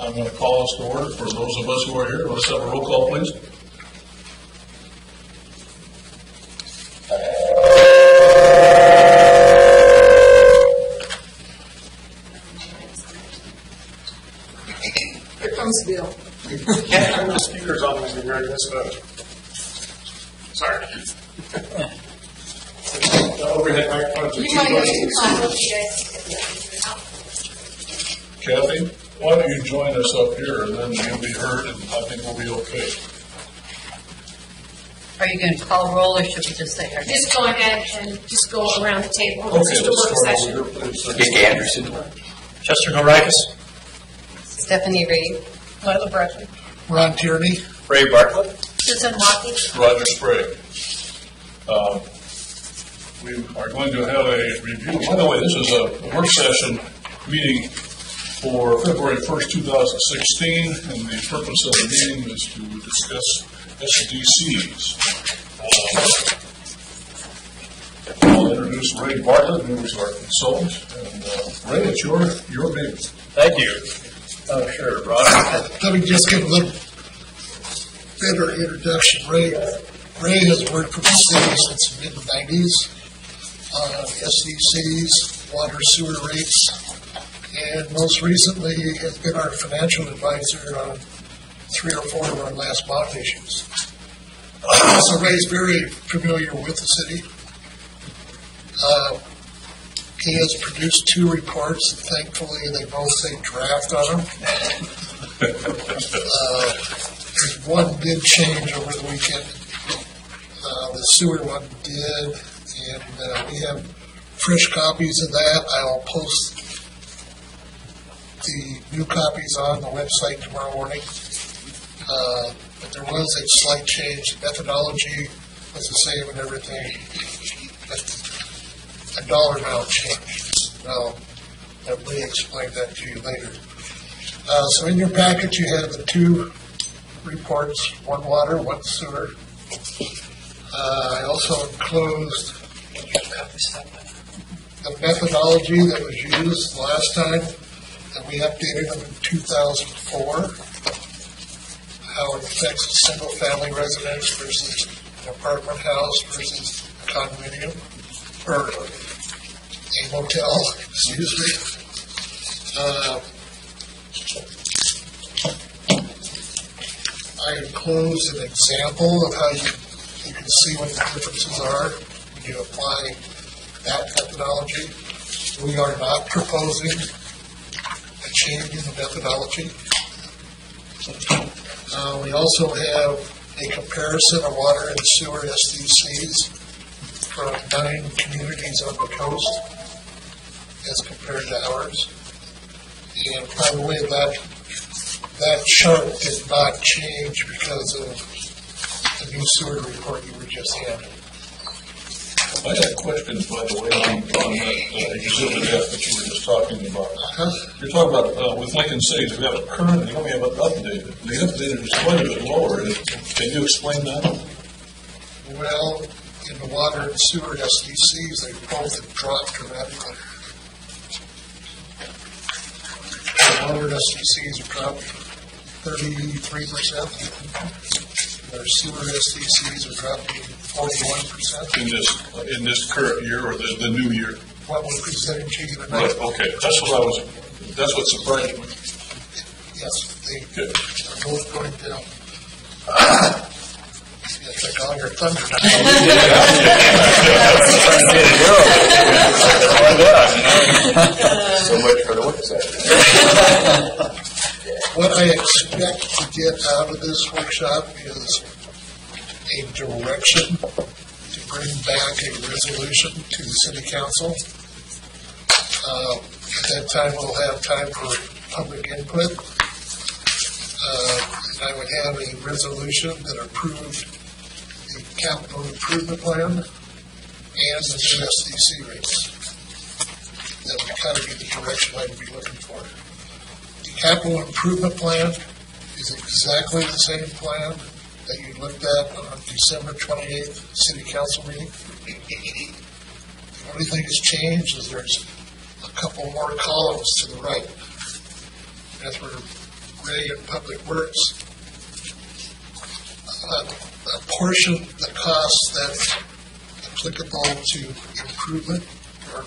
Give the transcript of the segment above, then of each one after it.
I'm going to call us to order. For those of us who are here, let's have a roll call, please. Here comes Bill. Can't turn the speakers on when you're hearing this vote. Sorry. The overhead microphones are You might too have to Kathy, why don't you join us up here, and then you'll be heard, and I think we'll be okay. Are you going to call roll, or should we just say our name? Just go ahead and just go around the table. Okay, It's just a let's work start session. over here, please. Dick Anderson. Chester Norikis. Stephanie Reed. Lila Bradley. Ron Tierney. Ray Bartlett. Susan Walkie. Roger Sprague. We are going to have a review. By the way, this is a work session meeting for February 1st, 2016, and the purpose of the meeting is to discuss SDCs. I'll introduce Ray Bartlett, who is our consultant. And Ray, it's your baby. Thank you. Oh, sure, Ron. Let me just give a little better introduction. Ray has worked for the city since the mid-90s on SDCs, water sewer rates, and most recently has been our financial advisor on 3 or 4 of our last bond issues. So Ray's very familiar with the city. He has produced 2 reports, and thankfully they both say draft on them. One did change over the weekend. The sewer one did, and we have fresh copies of that. I'll post the new copies on the website tomorrow morning. But there was a slight change. The methodology was the same and everything, but a dollar amount changed. Now, I'll explain that to you later. So in your packet, you have the 2 reports, 1 water, 1 sewer. I also enclosed the methodology that was used last time, and we updated them in 2004, how it affects a single-family residence versus an apartment house versus a condominium, or a motel, excuse me. I enclosed an example of how you can see what the differences are when you apply that methodology. We are not proposing a change in the methodology. We also have a comparison of water and sewer SDCs from 9 communities on the coast as compared to ours. And by the way, that chart did not change because of the new sewer report you were just handed. I had questions, by the way, on that exhibit F that you were just talking about. You're talking about, with Lincoln City, we have a current, and we have an updated. The updated is quite a bit lower. Can you explain that? Well, in the water and sewer SDCs, they both have dropped dramatically. The water SDCs have dropped 33%. Their sewer SDCs are dropping 41%. In this current year or the new year? What we presented to you tonight. Right, okay. That's what surprised me. Yes, Good. they're both going down. I took all your thunder So much for the work session. What I expect to get out of this workshop is a direction to bring back a resolution to the City Council. At that time, we'll have time for public input. And I would have a resolution that approved the capital improvement plan and the new SDC rates. That would kind of be the direction I'd be looking for. The capital improvement plan is exactly the same plan that you looked at on December 28th City Council meeting. The only thing that's changed is there's a couple more columns to the right. As we're Ray in Public Works. A portion of the cost that's applicable to improvement or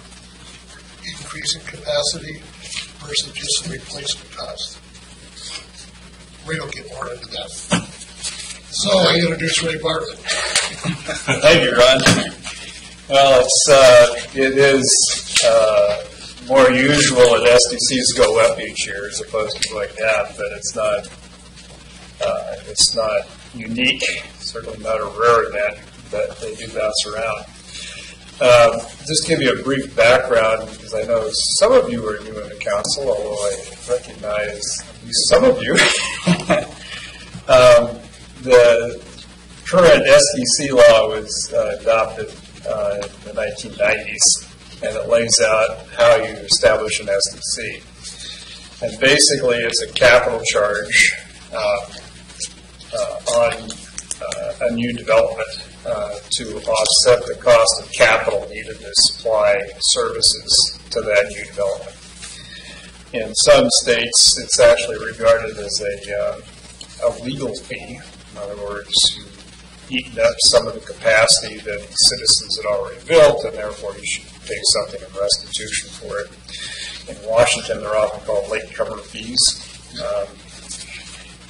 increasing capacity versus just the replacement cost. Ray will get more into that. So I introduce Ray Bartlett. Thank you, Ron. Well, it is more usual that SDCs go up each year as opposed to going down, but it's not unique. Certainly not a rare event, but they do bounce around. Just give you a brief background, because I know some of you are new in the council, although I recognize at least some of you. The current SDC law was adopted in the 1990s, and it lays out how you establish an SDC. And basically, it's a capital charge on a new development to offset the cost of capital needed to supply services to that new development. In some states, it's actually regarded as a legal fee. In other words, you've eaten up some of the capacity that citizens had already built, and therefore you should pay something in restitution for it. In Washington, they're often called latecomer fees.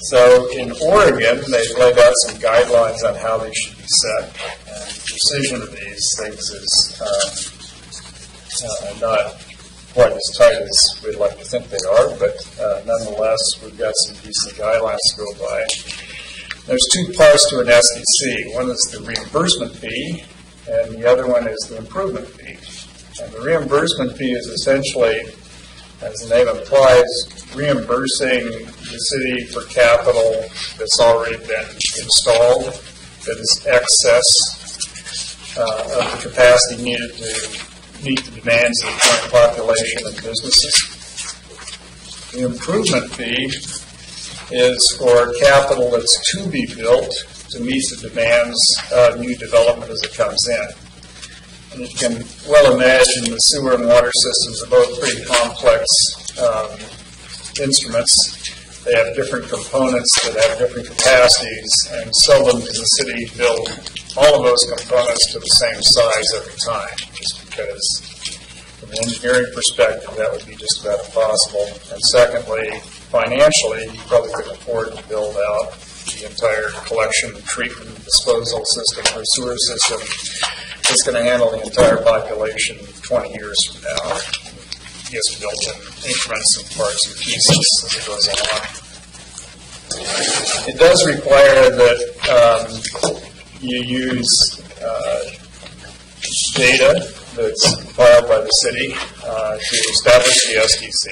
So in Oregon, they've laid out some guidelines on how they should be set. And the precision of these things is not quite as tight as we'd like to think they are, but nonetheless, we've got some decent guidelines to go by. There's two parts to an SDC. One is the reimbursement fee, and the other one is the improvement fee. And the reimbursement fee is essentially, as the name implies, reimbursing the city for capital that's already been installed, that is excess of the capacity needed to meet the demands of the current population and businesses. The improvement fee is for capital that's to be built to meet the demands of new development as it comes in. And you can well imagine the sewer and water systems are both pretty complex instruments. They have different components that have different capacities, and seldom does the city build all of those components to the same size every time, just because from an engineering perspective that would be just about impossible. And secondly, financially, you probably couldn't afford to build out the entire collection, treatment, disposal system or sewer system that's going to handle the entire population 20 years from now. It gets built in increments and parts and pieces as it goes along. It does require that you use data that's filed by the city to establish the SDC.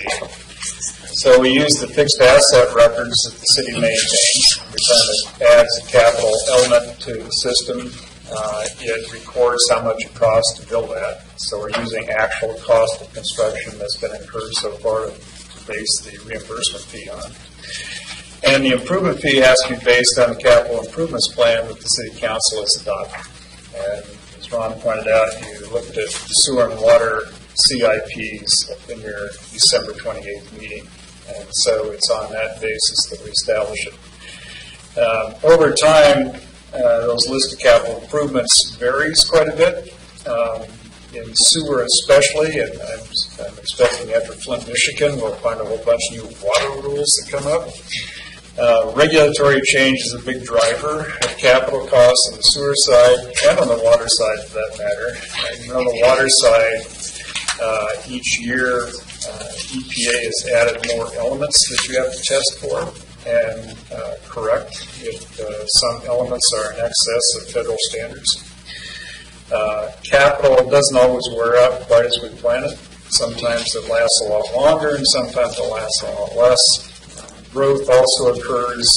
So we use the fixed asset records that the city maintains. Every time it adds a capital element to the system, it records how much it costs to build that. So we're using actual cost of construction that's been incurred so far to base the reimbursement fee on. And the improvement fee has to be based on the capital improvements plan that the city council has adopted. And as Ron pointed out, you looked at the sewer and water CIPs in your December 28th meeting. And so it's on that basis that we establish it. Over time, those list of capital improvements varies quite a bit. In sewer especially, and I'm expecting after Flint, Michigan, we'll find a whole bunch of new water rules that come up. Regulatory change is a big driver of capital costs on the sewer side and on the water side for that matter. And on the water side, each year EPA has added more elements that you have to test for and correct if some elements are in excess of federal standards. Capital doesn't always wear out quite as we plan it. Sometimes it lasts a lot longer and sometimes it lasts a lot less. Growth also occurs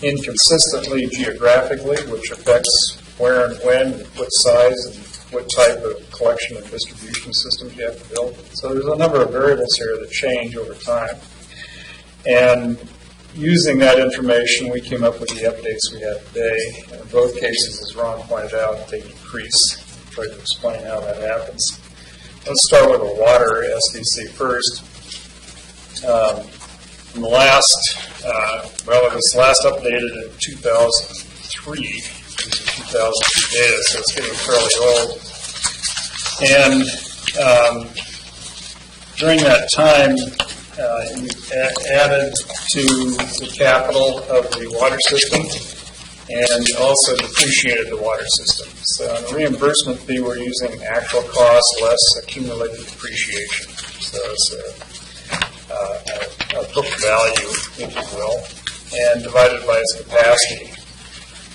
inconsistently geographically, which affects where and when, and what size, and what type of collection and distribution systems you have to build. So there's a number of variables here that change over time. And using that information, we came up with the updates we have today. And in both cases, as Ron pointed out, they decrease. I'll try to explain how that happens. Let's start with the water SDC first. from the last, it was last updated in 2003, using 2002 data, so it's getting fairly old. And during that time, we added to the capital of the water system and also depreciated the water system. So on the reimbursement fee, we're using actual cost less accumulated depreciation. So it's a book value, if you will, and divided by its capacity.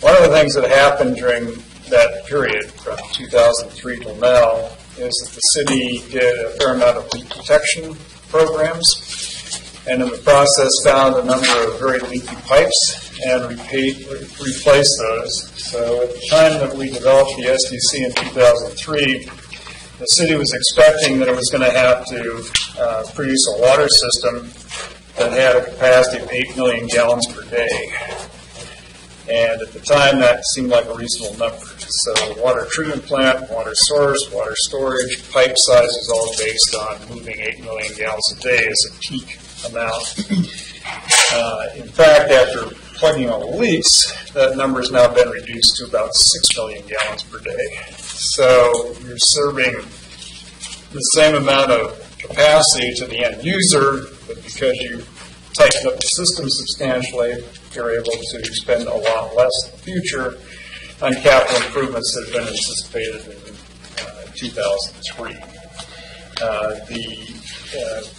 One of the things that happened during that period from 2003 till now is that the city did a fair amount of leak protection programs, and in the process found a number of very leaky pipes and replaced those. So at the time that we developed the SDC in 2003, the city was expecting that it was going to have to produce a water system that had a capacity of 8 million gallons per day. And at the time, that seemed like a reasonable number. So water treatment plant, water source, water storage, pipe size is all based on moving 8 million gallons a day as a peak amount. In fact, after plugging all the leaks, that number has now been reduced to about 6 million gallons per day. So you're serving the same amount of capacity to the end user, but because you tightened up the system substantially, you're able to spend a lot less in the future on capital improvements that have been anticipated in 2003. The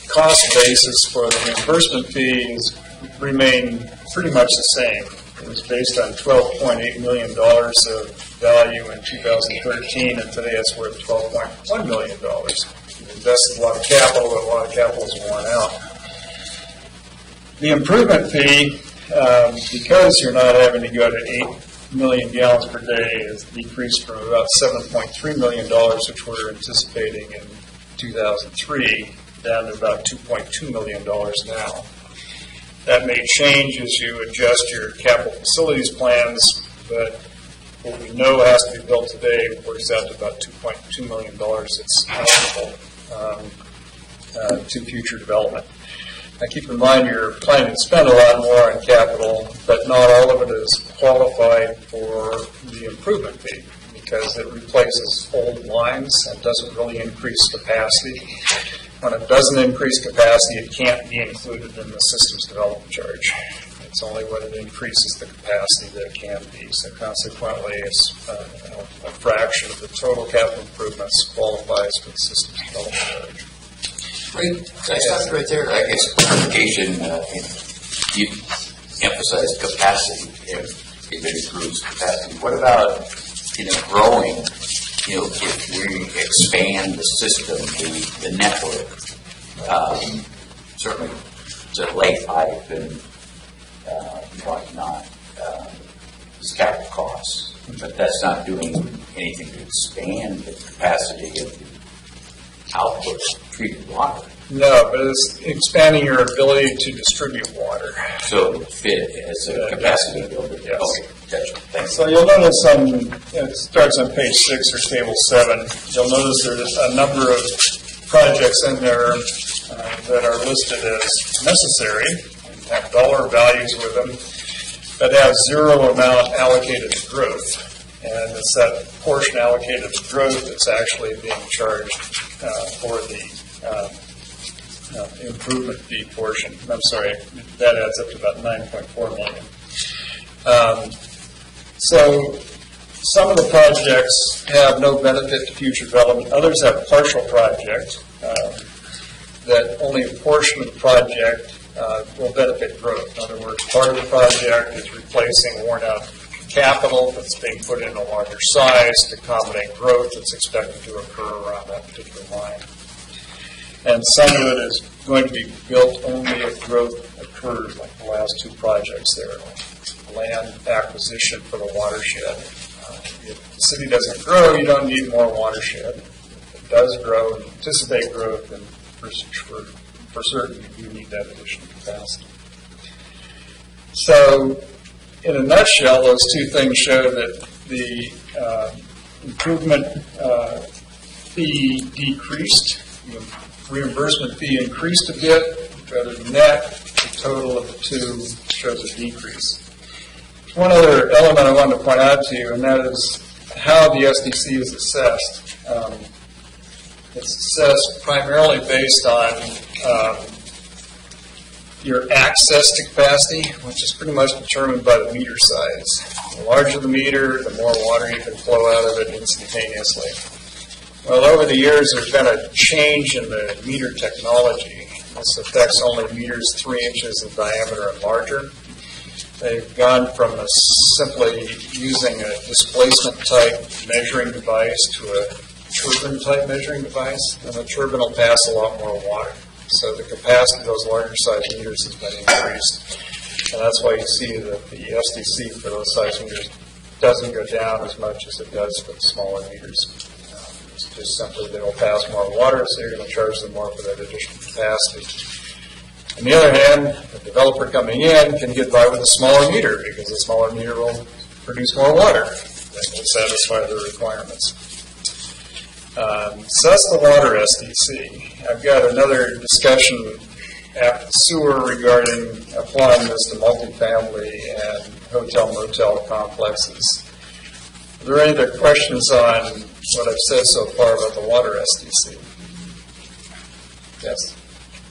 cost basis for the reimbursement fees remain pretty much the same. It was based on $12.8 million of value in 2013, and today it's worth $12.1 million. We've invested a lot of capital, but a lot of capital is worn out. The improvement fee, because you're not having to go to 8 million gallons per day, is decreased from about $7.3 million, which we're anticipating in 2003, down to about $2.2 million now. That may change as you adjust your capital facilities plans, but what we know has to be built today works out to about $2.2 million that's eligible to future development. Now keep in mind you're planning to spend a lot more on capital, but not all of it is qualified for the improvement fee because it replaces old lines and doesn't really increase capacity. When it doesn't increase capacity, it can't be included in the systems development charge. It's only when it increases the capacity that it can be. So consequently, it's a fraction of the total capital improvements qualifies for the systems development charge. Can I stop right there? I guess clarification, you emphasized capacity, if it improves capacity. What about, growing, if we expand the system, the network, certainly to lay pipe and whatnot, is capital costs, but that's not doing anything to expand the capacity of the output of treated water. No, but it's expanding your ability to distribute water. So fit as a capacity builder. Yes. Okay, gotcha. Thanks. So you'll notice it starts on page 6 or table 7. You'll notice there's a number of projects in there that are listed as necessary and have dollar values with them that have zero amount allocated to growth. And it's that portion allocated to growth that's actually being charged for the improvement fee portion. I'm sorry, that adds up to about $9.4 million. So some of the projects have no benefit to future development. Others have partial projects that only a portion of the project will benefit growth. In other words, part of the project is replacing worn out capital that's being put in a larger size to accommodate growth that's expected to occur around that particular line. And some of it is going to be built only if growth occurs, like the last two projects there, land acquisition for the watershed. If the city doesn't grow, you don't need more watershed. If it does grow and anticipate growth, then for certain you need that additional capacity. So, in a nutshell, those two things show that the improvement fee decreased, the reimbursement fee increased a bit, rather than that, the total of the two shows a decrease. One other element I wanted to point out to you, and that is how the SDC is assessed. It's assessed primarily based on your access to capacity, which is pretty much determined by the meter size. The larger the meter, the more water you can flow out of it instantaneously. Well, over the years, there's been a change in the meter technology. This affects only meters 3 inches in diameter and larger. They've gone from simply using a displacement-type measuring device to a turbine-type measuring device, and the turbine will pass a lot more water. So the capacity of those larger-size meters has been increased, and that's why you see that the SDC for those size meters doesn't go down as much as it does for the smaller meters. It's just simply they will pass more water, so you're going to charge them more for that additional capacity. On the other hand, the developer coming in can get by with a smaller meter because the smaller meter will produce more water and will satisfy their requirements. So that's the water SDC. I've got another discussion after the sewer regarding applying this to multifamily and hotel-motel complexes. Are there any other questions on what I've said so far about the water SDC? Yes.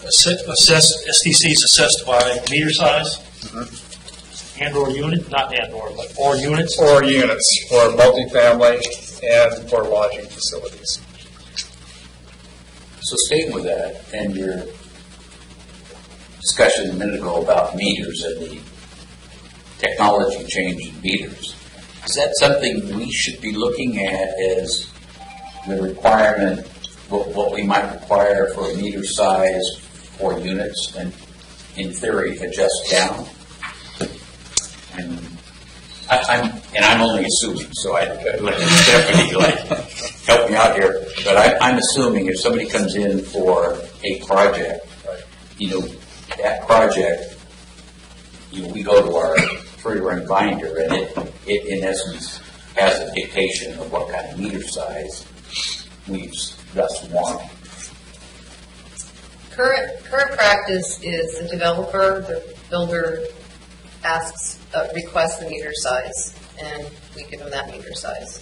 SDC is assessed by meter size and or unit, not and but or units. Or units for multifamily and for lodging facilities. So staying with that, and your discussion a minute ago about meters and the technology change in meters, is that something we should be looking at as the requirement, what we might require for a meter size for units, and in theory adjust down? And I'm only assuming, so I Stephanie help me out here. But I'm assuming if somebody comes in for a project, that project, we go to our three-ring binder, and it in essence has a dictation of what kind of meter size we thus want. Current practice is the developer, the builder requests the meter size, and we give them that meter size.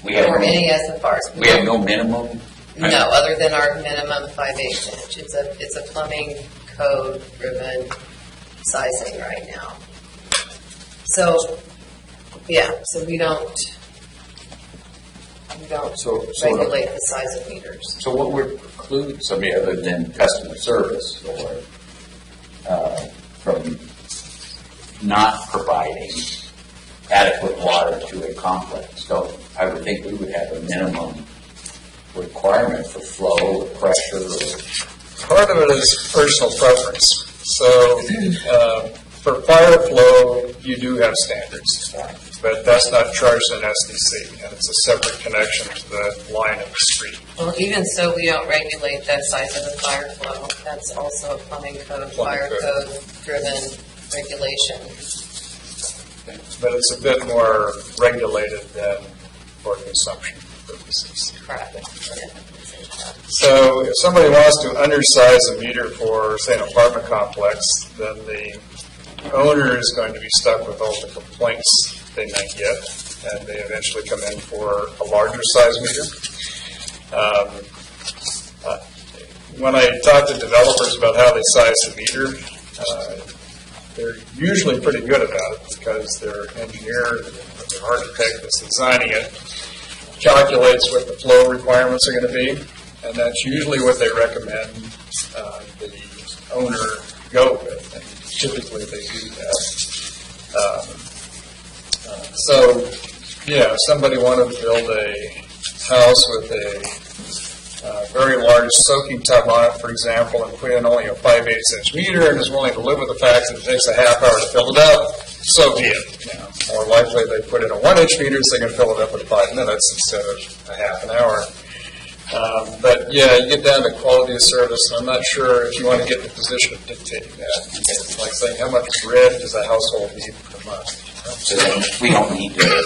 Or any SFRs. We have no minimum? No, other than our minimum 5/8 inch. It's a plumbing code driven sizing right now. So, so we don't regulate the size of meters. So what would preclude somebody other than customer service or from not providing adequate water to a complex? So I would think we would have a minimum requirement for flow or pressure. Part of it is personal preference. So for fire flow, you do have standards, but that's not charged in SDC, and it's a separate connection to the line of the street. Well, even so, we don't regulate that size of the fire flow. That's also a plumbing code, fire code driven regulation. But it's a bit more regulated than for consumption purposes. Correct. So if somebody wants to undersize a meter for, say, an apartment complex, then the owner is going to be stuck with all the complaints they might get, and they eventually come in for a larger size meter. When I talk to developers about how they size the meter, they're usually pretty good about it because their engineer, their architect that's designing it, calculates what the flow requirements are going to be, and that's usually what they recommend the owner go with, and typically they do that. If somebody wanted to build a house with a very large soaking tub on it, for example, and put in only a 5/8 inch meter and is willing to live with the fact that it takes a half hour to fill it up, so be it. More likely they put in a 1 inch meter so they can fill it up in 5 minutes instead of a half an hour. But you get down to quality of service, and I'm not sure if you want to get in the position of dictating that. It's like saying, how much bread does a household need per month? So then we don't need to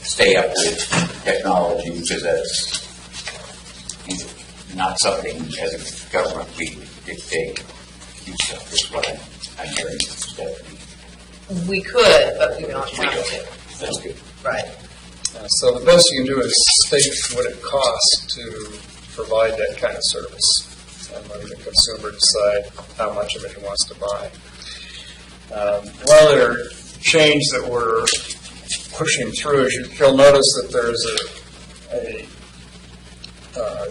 stay up with technology because that's not something as a government we dictate. do stuff, is what I'm hearing, Stephanie. We could, but we don't want to. That's good. Right. So the best you can do is state what it costs to provide that kind of service, and let the consumer decide how much of it he wants to buy. One other change that we're pushing through is you'll notice that there's a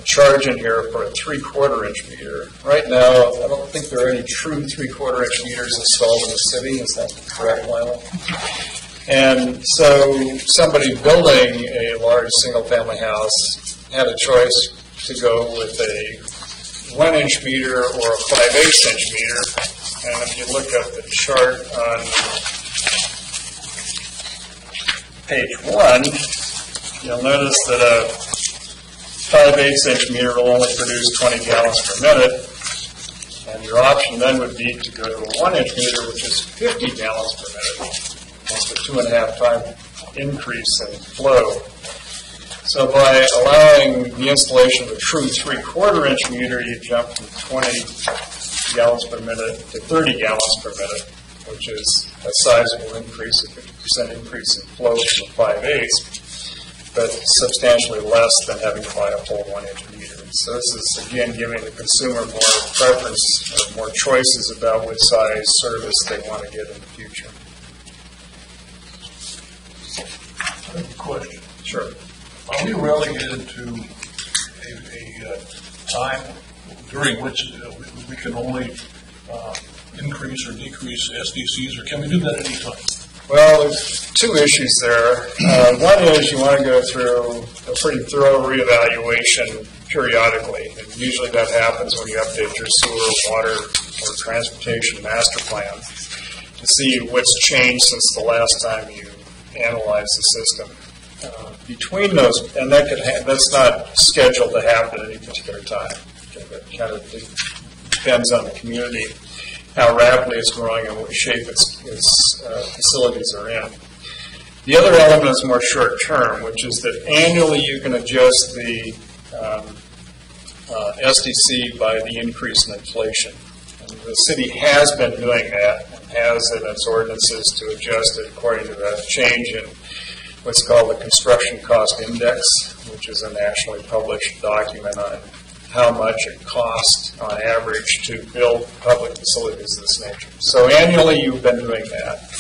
charge in here for a 3/4 inch meter. Right now, I don't think there are any true 3/4 inch meters installed in the city. Is that correct, Lila? And so somebody building a large single-family house had a choice to go with a 1-inch meter or a 5/8 inch meter. And if you look at the chart on page 1, you'll notice that a 5/8 inch meter will only produce 20 gallons per minute. And your option then would be to go to a 1-inch meter, which is 50 gallons per minute. That's a 2.5 time increase in flow. So by allowing the installation of a true 3/4 inch meter, you jump from 20 gallons per minute to 30 gallons per minute, which is a sizable increase, a 50% increase in flow from a 5/8, but substantially less than having to buy a full 1-inch meter. So this is, again, giving the consumer more preference, more choices about what size service they want to get in the future. I have a question. Sure. Are we relegated to a time during which we can only increase or decrease SDCs, or can we do that at any time? Well, there's two issues there. One is you want to go through a pretty thorough reevaluation periodically. And usually that happens when you update your sewer, water, or transportation master plan to see what's changed since the last time you analyzed the system. Between those, and that's not scheduled to happen at any particular time. That kind of depends on the community, how rapidly it's growing and what shape its facilities are in. The other element is more short-term, which is that annually you can adjust the SDC by the increase in inflation. And the city has been doing that, and has in its ordinances to adjust it according to the change in what's called the Construction Cost Index, which is a nationally published document on how much it costs on average to build public facilities of this nature. So annually you've been doing that.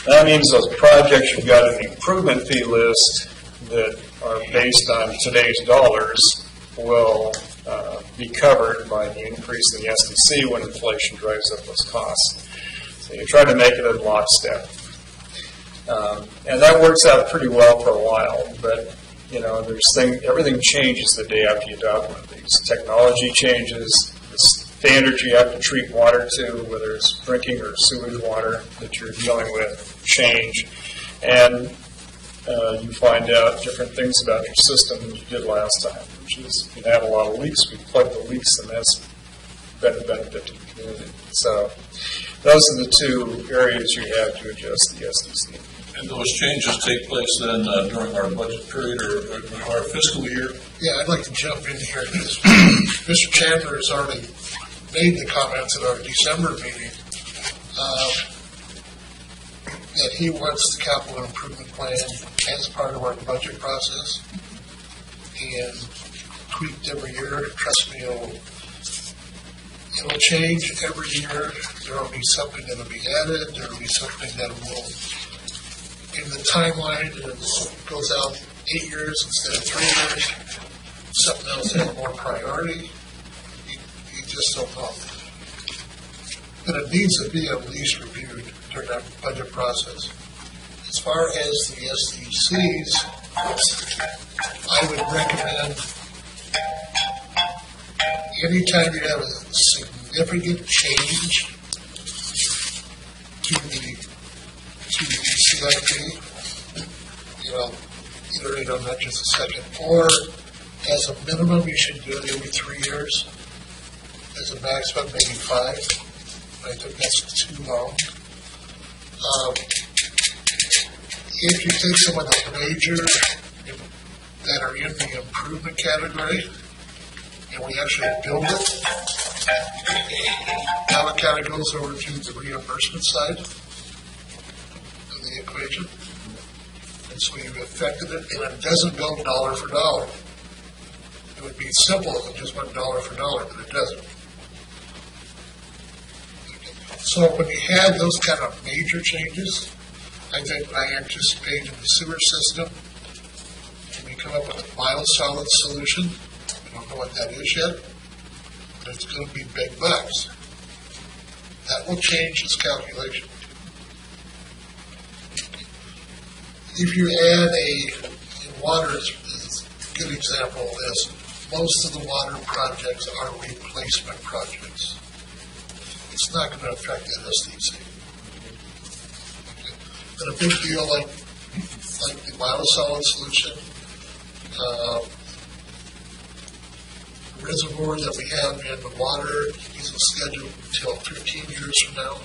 That means those projects you've got an improvement fee list that are based on today's dollars will be covered by the increase in the SDC when inflation drives up those costs. So you try to make it in lockstep. And that works out pretty well for a while, but everything changes the day after you adopt one of these. Technology changes, the standards you have to treat water to, whether it's drinking or sewage water that you're dealing with, change, and you find out different things about your system than you did last time, which is you have a lot of leaks, we plug the leaks, and that's been a benefit to the community. So those are the two areas you have to adjust the SDC. And those changes take place then during our budget period or our fiscal year? Yeah, I'd like to jump in here. Mr. Chandler has already made the comments at our December meeting that he wants the capital improvement plan as part of our budget process and tweaked every year. Trust me, it'll change every year. There will be something that will be added. There will be something that will, in the timeline, it goes out 8 years instead of 3 years. Something else has more priority. You just don't know. But it needs to be at least reviewed during that budget process. As far as the SDCs, I would recommend anytime you have a significant change to the CIP, iterate on that just a second, or as a minimum, you should do it every 3 years. As a maximum, maybe 5. I think that's too long. If you take some of the major that are in the improvement category, and we actually build it, Now it kind of goes over to the reimbursement side of the equation. And so you've affected it, and it doesn't go dollar for dollar. It would be simple if it just went dollar for dollar, but it doesn't. So when you have those kind of major changes, I anticipate in the sewer system, when you come up with a biosolid solution, I don't know what that is yet, but it's going to be big bucks. That will change this calculation. If you add in water, is a good example of this. Most of the water projects are replacement projects. It's not going to affect the SDC. But a big deal like the biosoliid solution, reservoir that we have in the water isn't scheduled until 15 years from now.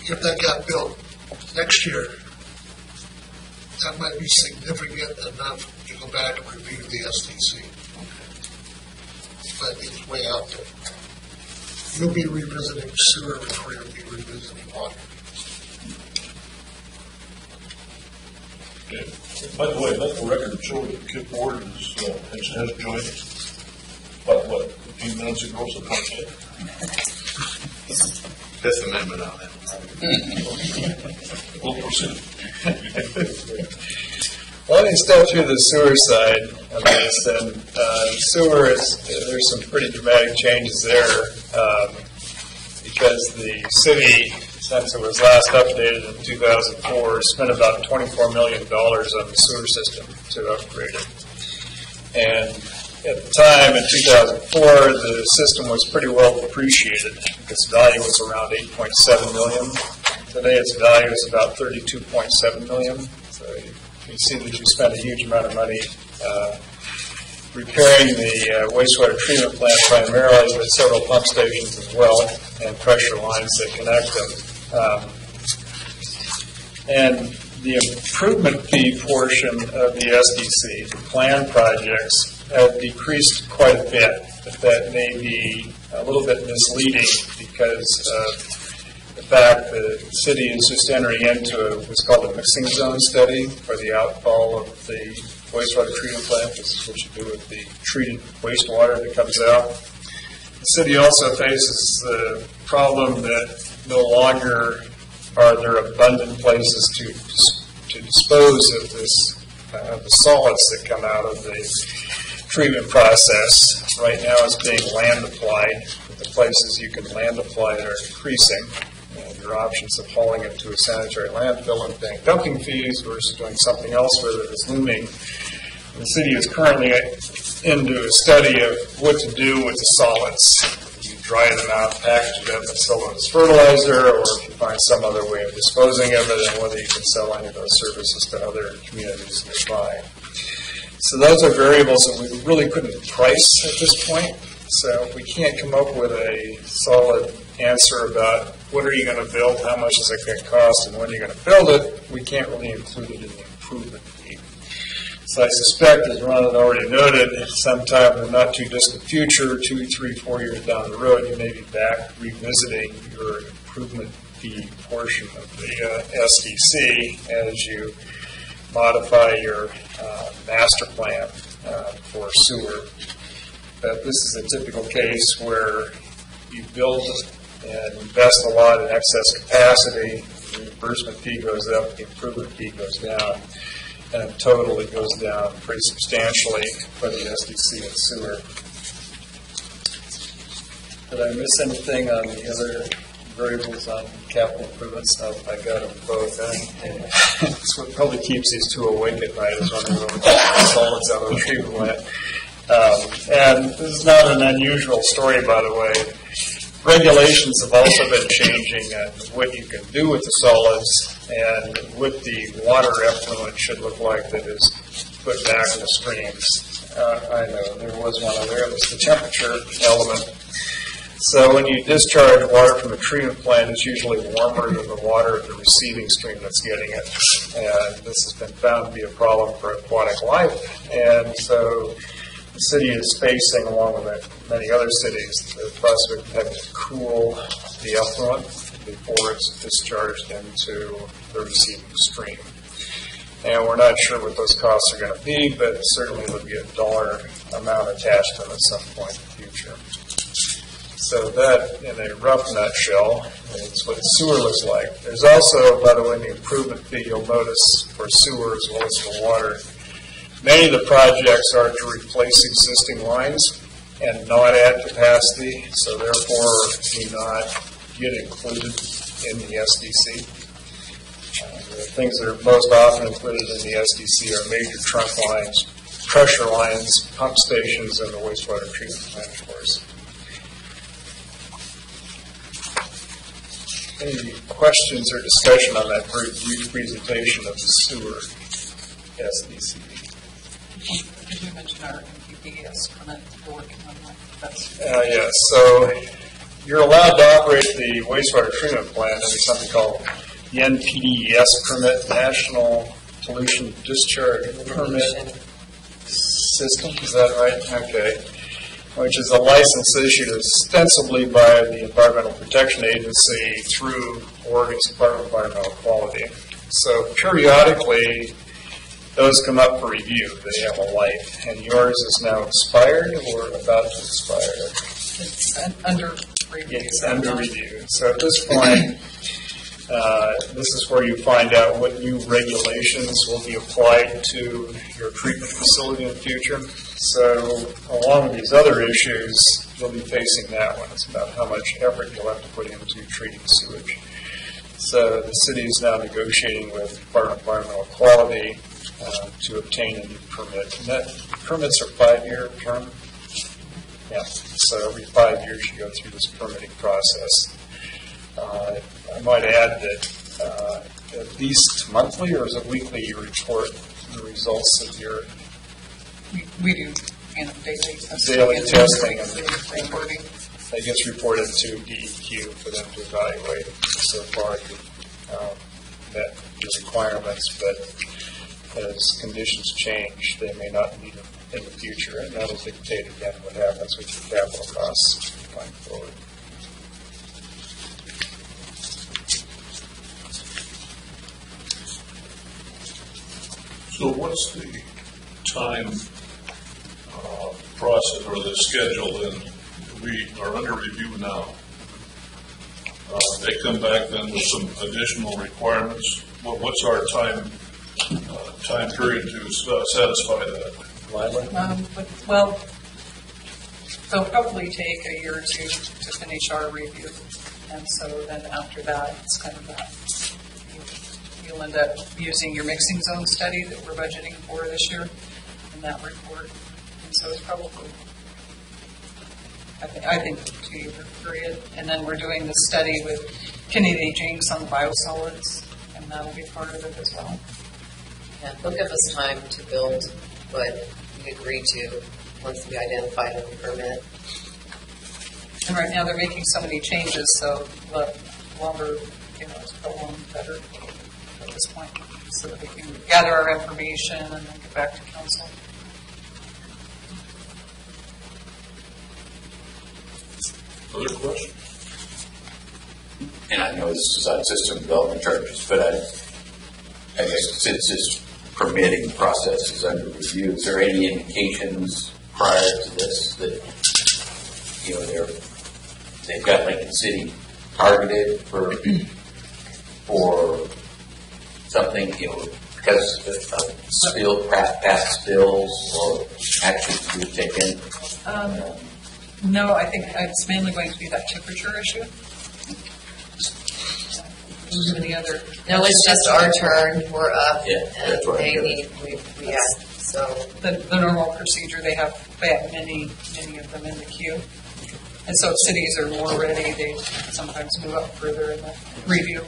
If that got built next year, that might be significant enough to go back and review the SDC. But it's way out there. You'll be revisiting sewer before you'll be revisiting water. Okay. By the way, let the record show that Kip Ward has joined us. What, 15 minutes ago, something like that? Fifth Amendment on that. We'll proceed. Well, let me step through the sewer side of this, and sewer there's some pretty dramatic changes there, because the city, since it was last updated in 2004, spent about $24 million on the sewer system to upgrade it. And at the time, in 2004, the system was pretty well depreciated. Its value was around $8.7 million. Today, its value is about $32.7 million. So you see that you spent a huge amount of money repairing the wastewater treatment plant primarily, but several pump stations as well, and pressure lines that connect them. And the improvement fee portion of the SDC, the planned projects, have decreased quite a bit. But that may be a little bit misleading because of the fact that the city is just entering into what's called a mixing zone study for the outfall of the wastewater treatment plant. This is what you do with the treated wastewater that comes out. The city also faces the problem that no longer are there abundant places to dispose of the solids that come out of the treatment process. Right now it's being land applied, but the places you can land apply it are decreasing. Your options of hauling it to a sanitary landfill and paying dumping fees versus doing something else with it is looming. The city is currently into a study of what to do with the solids. You dry them out, package it up, and sell it as fertilizer, or if you find some other way of disposing of it, and whether you can sell any of those services to other communities nearby. So those are variables that we really couldn't price at this point. So if we can't come up with a solid answer about what are you going to build, how much is it going to cost, and when you're going to build it, we can't really include it in the improvement fee. So I suspect, as Ron had already noted, sometime in the not too distant future, 2, 3, 4 years down the road, you may be back revisiting your improvement fee portion of the SDC as you modify your master plan for sewer. But this is a typical case where you build and invest a lot in excess capacity, the reimbursement fee goes up, the improvement fee goes down, and in total it goes down pretty substantially for the SDC and sewer. Did I miss anything on the other variables on capital improvements? No, I got them both. And that's what probably keeps these two awake at night, is running over the solids out of the treatment plant. And this is not an unusual story, by the way. Regulations have also been changing on what you can do with the solids and what the water effluent should look like that is put back in the streams. I know, there was one over there. It was the temperature element. So when you discharge water from a treatment plant, it's usually warmer than the water of the receiving stream that's getting it. And this has been found to be a problem for aquatic life. And so The city is facing, along with many other cities, the prospect of having to cool the effluent before it's discharged into the receiving stream. And we're not sure what those costs are going to be, but certainly there'll be a dollar amount attached to them at some point in the future. So that, in a rough nutshell, is what sewer looks like. There's also, by the way, the improvement fee you'll notice for sewer as well as for water. Many of the projects are to replace existing lines and not add capacity, so therefore do not get included in the SDC. The things that are most often included in the SDC are major trunk lines, pressure lines, pump stations, and the wastewater treatment plant, of course. Any questions or discussion on that very brief presentation of the sewer SDC? Did you mention our MPPS permit? We're working on that. Yes. So you're allowed to operate the wastewater treatment plant under something called the NPDES permit, National Pollution Discharge Permit System. Is that right? Okay. Which is a license issued ostensibly by the Environmental Protection Agency through Oregon's Department of Environmental Quality. So periodically, those come up for review. They have a life. And yours is now expired or about to expire? It's under review. It's under review. So at this point, this is where you find out what new regulations will be applied to your treatment facility in the future. So along with these other issues, you'll be facing that one. It's about how much effort you'll have to put into treating sewage. So the city is now negotiating with the Department of Environmental Quality to obtain a new permit. And that permits are 5-year term. Yeah. So every 5 years you go through this permitting process. I might add that at least monthly, or is it weekly, you report the results of your We do daily testing. And reporting. That gets reported to DEQ for them to evaluate. So far, you've met your requirements, but as conditions change, they may not meet them in the future, and that'll dictate again what happens with your capital costs going forward. So what's the time process or the schedule then? We are under review now. They come back then with some additional requirements. What's our time period to satisfy that? Well, they'll probably take a year or two to finish our review. And so then after that, it's kind of that. You'll end up using your mixing zone study that we're budgeting for this year in that report. And so it's probably, I think 2-year period. And then we're doing the study with Kennedy Jinks on biosolids, and that'll be part of it as well. Yeah, they'll give us time to build what we agree to once we identify the permit. And right now they're making so many changes, so the longer, it's prolonged better at this point, so that we can gather our information and then get back to council. Other questions? And I know this is on system development charges, but I guess since this permitting process is under review, is there any indications prior to this that, they've got Lincoln City targeted for something, because of past spills or actions we've taken? No, I think it's mainly going to be that temperature issue. Any other? No, it's just our turn. We're up, Yeah, and that's what they I'm need. We asked. So The normal procedure, they have many of them in the queue. And so if cities are more ready, they sometimes move up further in the review.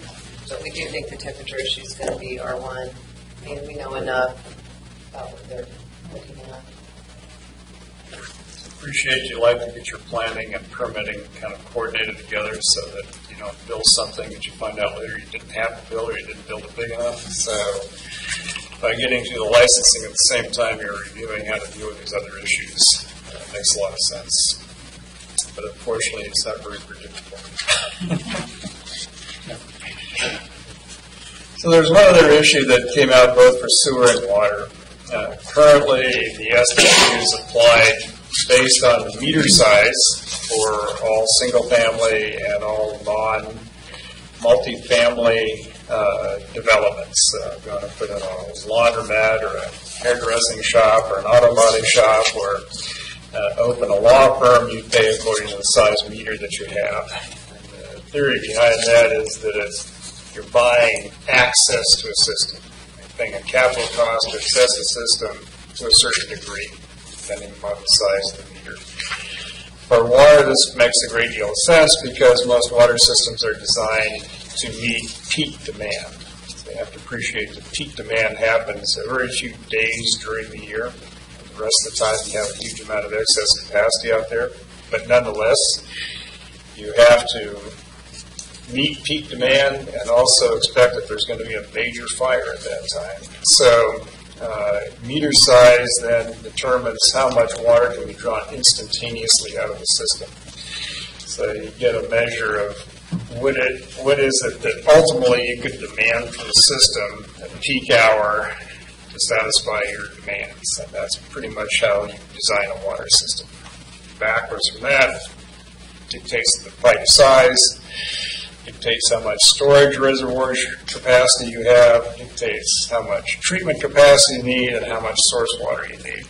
but we do think the temperature issue is going to be our one. I mean, we know enough about what they're looking at. Appreciate you like to get your planning and permitting kind of coordinated together so that you don't build something that you find out later you didn't have to build or you didn't build it big enough. So by getting to the licensing at the same time you're reviewing how to deal with these other issues. Makes a lot of sense. But unfortunately, it's not very predictable. So there's one other issue that came out both for sewer and water. Currently, the SDQ is applied based on the meter size for all single-family and all non-multifamily developments. If you want to put in a laundromat or a hairdressing shop or an auto body shop or open a law firm, you pay according to the size meter that you have. And the theory behind that is that you're buying access to a system. You're paying a capital cost to access the system to a certain degree, depending upon the size of the meter. For water, this makes a great deal of sense because most water systems are designed to meet peak demand. So they have to appreciate that peak demand happens every few days during the year. The rest of the time, you have a huge amount of excess capacity out there. But nonetheless, you have to meet peak demand and also expect that there's going to be a major fire at that time. So meter size then determines how much water can be drawn instantaneously out of the system. So you get a measure of what is it that ultimately you could demand from the system at peak hour to satisfy your demands. And that's pretty much how you design a water system. Backwards from that dictates the pipe size, dictates how much storage reservoir capacity you have, dictates how much treatment capacity you need, and how much source water you need.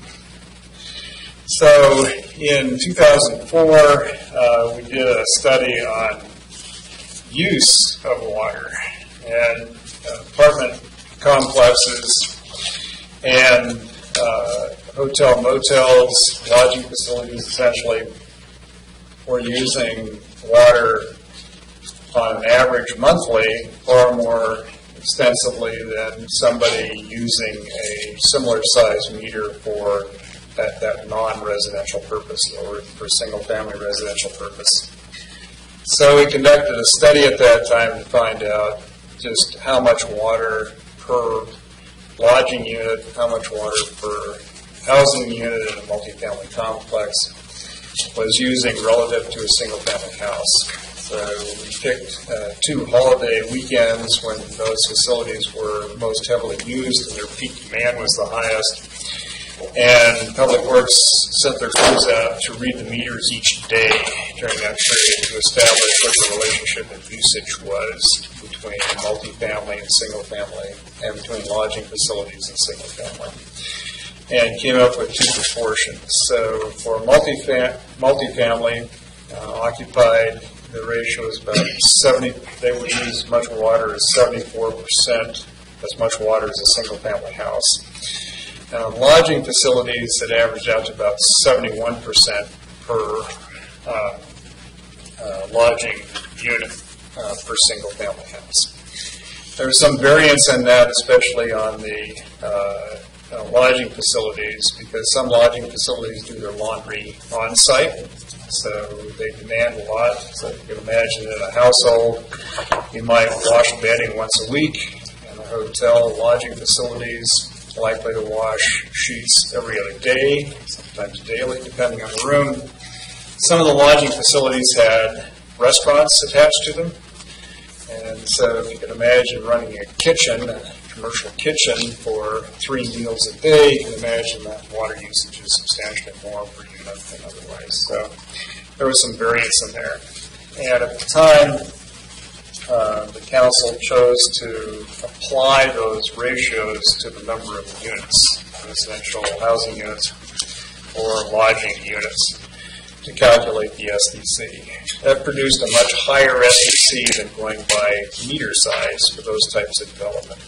So in 2004, we did a study on use of water, and apartment complexes and hotel motels, lodging facilities essentially, were using water on an average monthly far more extensively than somebody using a similar size meter for that non-residential purpose or for single-family residential purpose. So we conducted a study at that time to find out just how much water per lodging unit, how much water per housing unit in a multifamily complex was using relative to a single-family house. So we picked 2 holiday weekends when those facilities were most heavily used and their peak demand was the highest. And Public Works sent their crews out to read the meters each day during that period to establish what the relationship of usage was between multifamily and single-family and between lodging facilities and single-family. And came up with 2 proportions. So for multifamily occupied, the ratio is about 70, they would use as much water as 74%, as much water as a single-family house. Lodging facilities that averaged out to about 71% per lodging unit per single-family house. There's some variance in that, especially on the lodging facilities, because some lodging facilities do their laundry on-site. So they demand a lot. So you can imagine in a household, you might wash bedding once a week. In a hotel, lodging facilities, likely to wash sheets every other day, sometimes daily, depending on the room. Some of the lodging facilities had restaurants attached to them. And so if you can imagine running a kitchen, a commercial kitchen for 3 meals a day, you can imagine that water usage is substantially more per unit than otherwise. So there was some variance in there. And at the time, the council chose to apply those ratios to the number of units, residential housing units or lodging units, to calculate the SDC. That produced a much higher SDC than going by meter size for those types of development.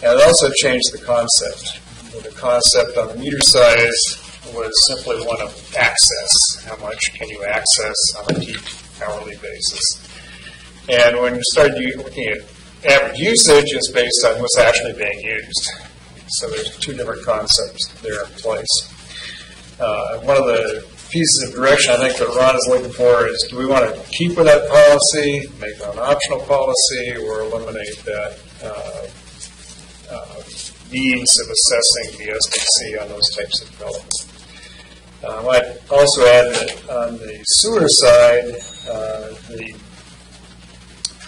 And it also changed the concept. The concept on the meter size was simply one of access. How much can you access on a peak hourly basis? And when you start looking at average usage, it's based on what's actually being used. So there's 2 different concepts there in place. One of the pieces of direction I think that Ron is looking for is, do we want to keep with that policy, make it an optional policy, or eliminate that means of assessing the SDC on those types of development. I'd also add that on the sewer side, the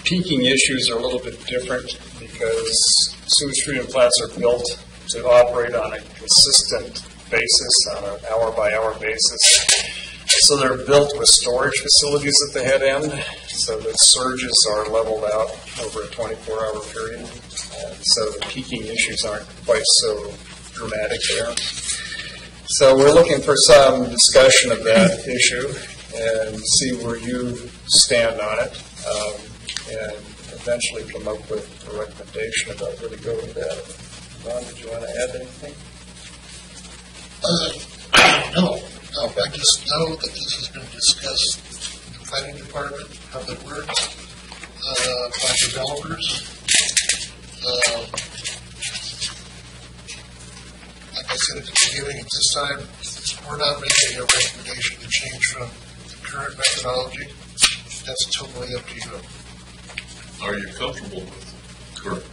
peaking issues are a little bit different because sewage treatment plants are built to operate on a consistent basis, on an hour-by-hour basis. So they're built with storage facilities at the head end, so that surges are leveled out over a 24-hour period. So the peaking issues aren't quite so dramatic there. So we're looking for some discussion of that issue and see where you stand on it, and eventually come up with a recommendation about where to go with that. Ron, did you want to add anything? No. I just know that this has been discussed in the planning department, how that works, by developers. Like I said at the beginning, at this time, we're not making a recommendation to change from the current methodology. That's totally up to you. Are you comfortable with current?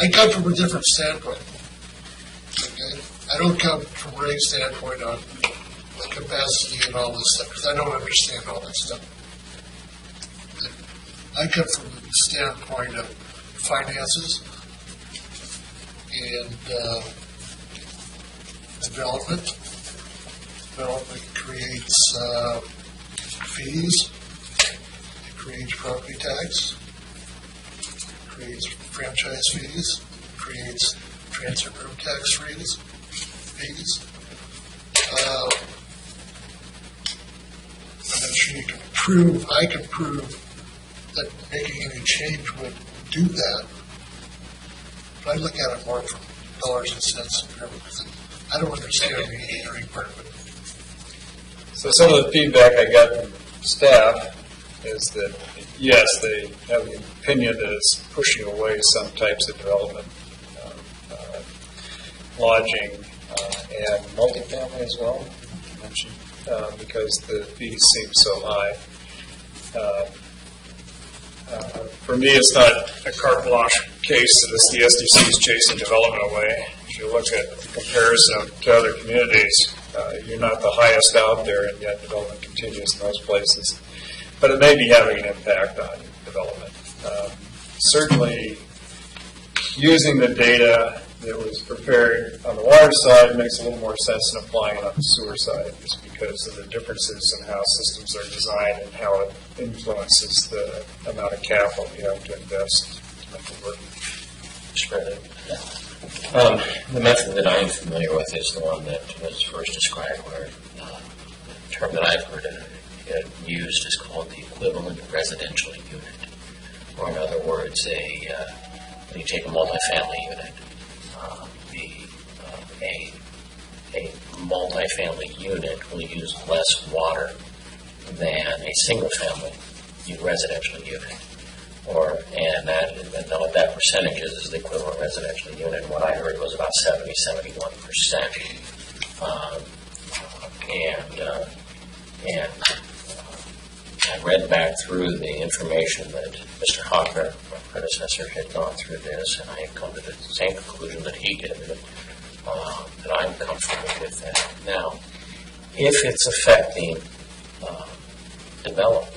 I come from a different standpoint. Okay? I don't come from Ray's standpoint on the capacity and all this stuff, because I don't understand all that stuff. I come from the standpoint of finances and development. Development creates fees, it creates property tax, creates franchise fees, creates transfer room tax fees. I'm not sure you can prove, I can prove that making any change would do that. But I look at it more from dollars and cents, because I don't understand the engineering part of it. So some of the feedback I got from staff is that, yes, they have the opinion that it's pushing away some types of development, lodging and multifamily as well, you mentioned, because the fees seem so high. For me, it's not a carte blanche case that the SDC is chasing development away. If you look at the comparison to other communities, you're not the highest out there, and yet development continues in those places. But it may be having an impact on development. Certainly, using the data that was prepared on the water side makes a little more sense than applying it on the sewer side, just because of the differences in how systems are designed and how it influences the amount of capital you have to invest to make it work. The method that I'm familiar with is the one that was first described, where the term that I've heard used is called the equivalent residential unit. Or in other words, when you take a multifamily unit, a multifamily unit will use less water than a single-family residential unit. And what that percentage is the equivalent residential unit. What I heard was about 71%. And I read back through the information that Mr. Hocker, my predecessor, had gone through this, and I had come to the same conclusion that he did, that I'm comfortable with that. Now, if it's affecting development,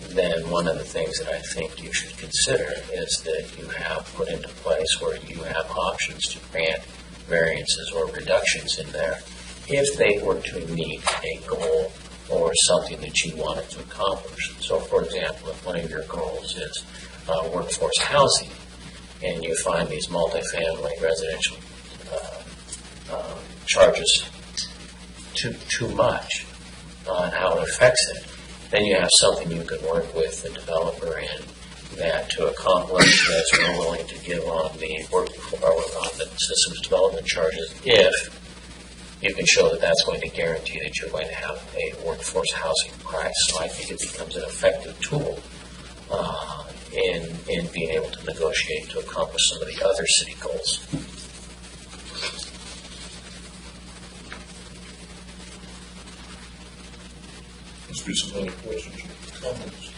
then one of the things that I think you should consider is that you have put into place where you have options to grant variances or reductions in there if they were to meet a goal or something that you wanted to accomplish. So, for example, if one of your goals is workforce housing, and you find these multifamily residential charges too much on how it affects it, then you have something you could work with the developer in that to accomplish that's we're willing to give on the on the systems development charges if you can show that that's going to guarantee that you're going to have a workforce housing price. So I think it becomes an effective tool in being able to negotiate to accomplish some of the other city goals. Let's do some other questions or comments.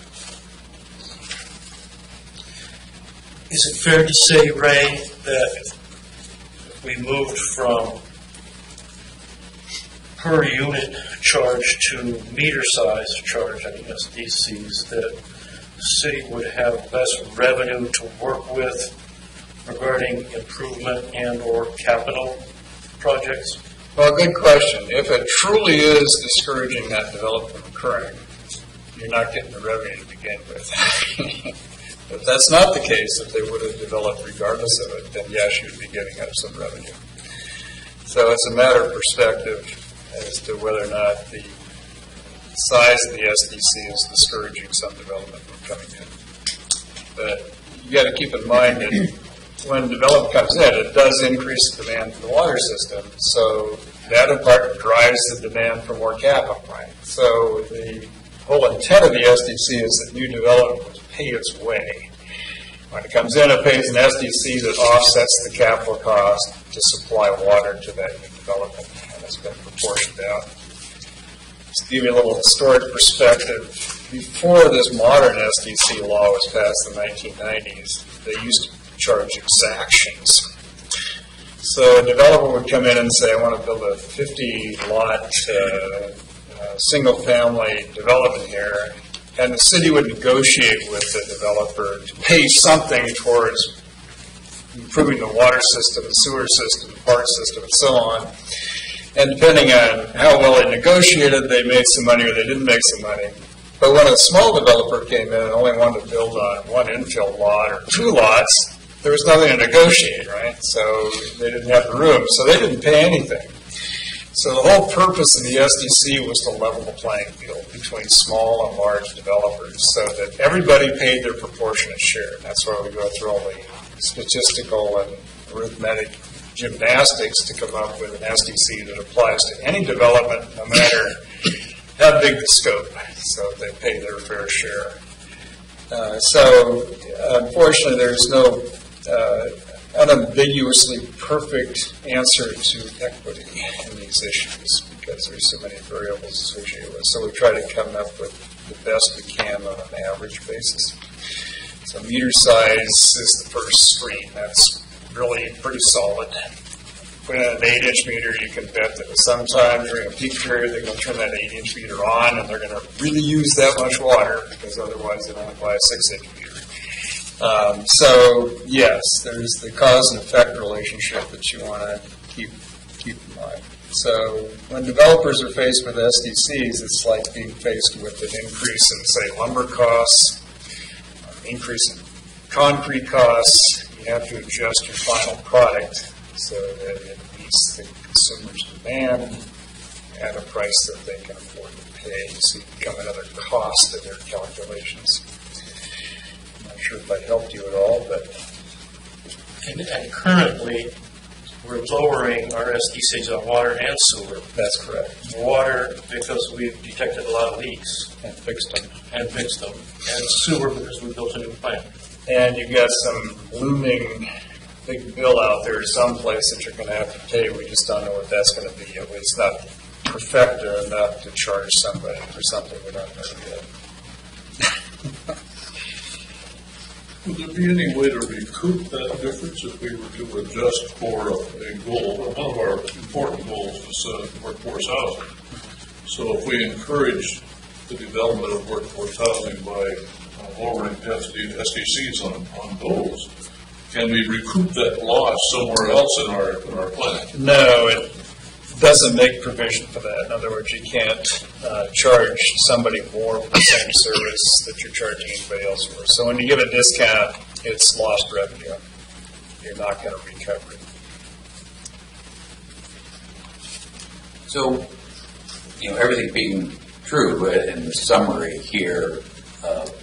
Is it fair to say, Ray, that if we moved from per unit charge to meter size charge on SDCs, that the city would have less revenue to work with regarding improvement and or capital projects? Well, good question. If it truly is discouraging that development from occurring, you're not getting the revenue to begin with. If that's not the case, if they would have developed regardless of it, then yes, you'd be giving up some revenue. So it's a matter of perspective as to whether or not the size of the SDC is discouraging some development from coming in. But you got to keep in mind that when development comes in, it does increase the demand for the water system. So that in part drives the demand for more capital. Right? So the whole intent of the SDC is that new development would pay its way. When it comes in, it pays an SDC that offsets the capital cost to supply water to that new development, and it's been proportioned out. Just to give you a little historic perspective, before this modern SDC law was passed in the 1990s, they used to charge exactions. So a developer would come in and say, I want to build a 50-lot single-family development here, and the city would negotiate with the developer to pay something towards improving the water system, the sewer system, the park system, and so on. And depending on how well they negotiated, they made some money or they didn't make some money. But when a small developer came in and only wanted to build on one infill lot or 2 lots, there was nothing to negotiate, right? So they didn't have the room, so they didn't pay anything. So the whole purpose of the SDC was to level the playing field between small and large developers so that everybody paid their proportionate share. That's why we go through all the statistical and arithmetic gymnastics to come up with an SDC that applies to any development, no matter how big the scope, so they pay their fair share. So unfortunately, there's no unambiguously perfect answer to equity in these issues because there's so many variables associated with it. So we try to come up with the best we can on an average basis. So meter size is the first screen. That's really pretty solid. Put in an 8-inch meter, you can bet that sometime during a peak period they're going to turn that 8-inch meter on and they're going to really use that much water because otherwise they'd only buy a 6-inch meter. So yes, there's the cause and effect relationship that you want to keep in mind. So when developers are faced with SDCs, it's like being faced with an increase in, say, lumber costs, increase in concrete costs. You have to adjust your final product so that it meets the consumer's demand at a price that they can afford to pay. So you become another cost in their calculations. Not sure if that helped you at all, but And currently, we're lowering our SDCs on water and sewer. that's correct. Water because we've detected a lot of leaks And fixed them. and fixed them, and sewer because we built a new plant. And you've got some looming big bill out there someplace that you're going to have to pay. We just don't know what that's going to be. It's not perfected enough to charge somebody for something we don't know yet. Would there be any way to recoup that difference if we were to adjust for a goal? One of our important goals is workforce housing. So if we encourage the development of workforce housing by lowering SDCs on those, can we recoup that loss somewhere else in our plan? No, it doesn't make provision for that. In other words, you can't charge somebody more for the same service that you're charging anybody else for. So when you give a discount, it's lost revenue. You're not going to recover it. So, everything being true in the summary here of